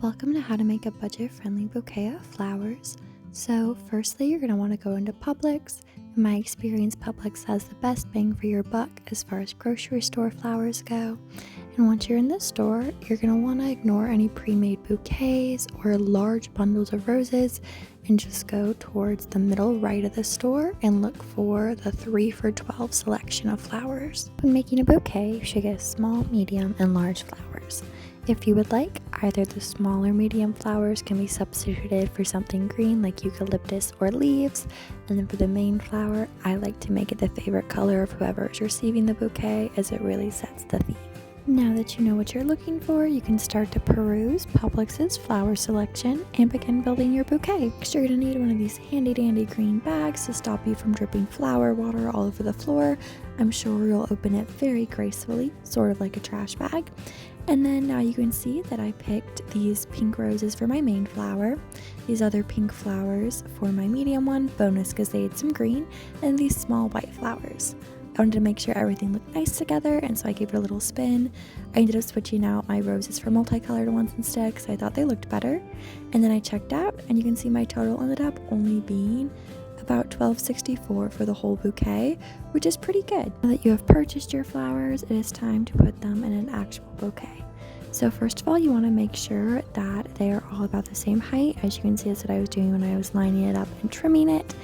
Welcome to how to make a budget-friendly bouquet of flowers. So firstly, you're going to want to go into Publix. In my experience, Publix has the best bang for your buck as far as grocery store flowers go. And once you're in the store, you're going to want to ignore any pre-made bouquets or large bundles of roses and just go towards the middle right of the store and look for the 3 for $12 selection of flowers. When making a bouquet, you should get small, medium, and large flowers. If you would like, either the small or medium flowers can be substituted for something green like eucalyptus or leaves, and then for the main flower, I like to make it the favorite color of whoever is receiving the bouquet, as it really sets the theme. Now that you know what you're looking for, you can start to peruse Publix's flower selection and begin building your bouquet. Next, you're going to need one of these handy dandy green bags to stop you from dripping flower water all over the floor. I'm sure you'll open it very gracefully, sort of like a trash bag. And then now you can see that I picked these pink roses for my main flower, these other pink flowers for my medium one, bonus because they had some green, and these small white flowers. I wanted to make sure everything looked nice together, and so I gave it a little spin. I ended up switching out my roses for multicolored ones instead because I thought they looked better. And then I checked out, and you can see my total ended up only being about $12.64 for the whole bouquet, which is pretty good. Now that you have purchased your flowers, it is time to put them in an actual bouquet. So first of all, you want to make sure that they are all about the same height. As you can see, that's what I was doing when I was lining it up and trimming it.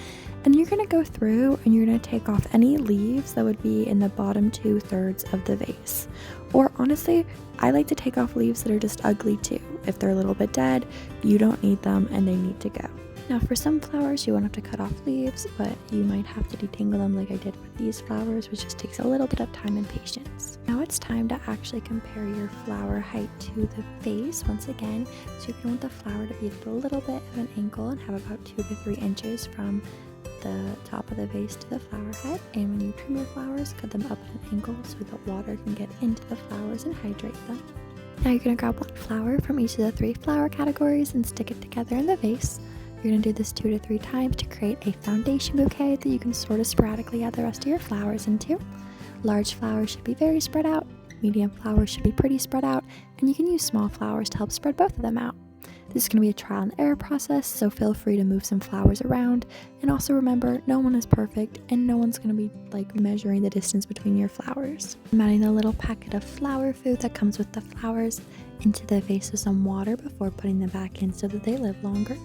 And you're going to go through and you're going to take off any leaves that would be in the bottom 2/3 of the vase. Or honestly, I like to take off leaves that are just ugly too. If they're a little bit dead, you don't need them and they need to go. Now for some flowers, you won't have to cut off leaves, but you might have to detangle them like I did with these flowers, which just takes a little bit of time and patience. Now it's time to actually compare your flower height to the vase once again. So you're going to want the flower to be at a little bit of an angle and have about 2 to 3 inches from the top of the vase to the flower head. And when you trim your flowers, cut them up at an angle so that water can get into the flowers and hydrate them. Now you're going to grab one flower from each of the 3 flower categories and stick it together in the vase. You're going to do this 2 to 3 times to create a foundation bouquet that you can sort of sporadically add the rest of your flowers into. Large flowers should be very spread out, medium flowers should be pretty spread out, and you can use small flowers to help spread both of them out. This is going to be a trial and error process, so feel free to move some flowers around. And also remember, no one is perfect and no one's going to be measuring the distance between your flowers. I'm adding a little packet of flower food that comes with the flowers into the vase with some water before putting them back in so that they live longer.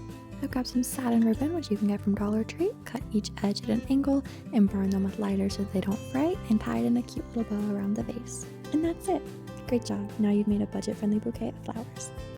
Now grab some satin ribbon, which you can get from Dollar Tree, cut each edge at an angle and burn them with lighter so that they don't fray, and tie it in a cute little bow around the vase. And that's it. Great job. Now you've made a budget-friendly bouquet of flowers.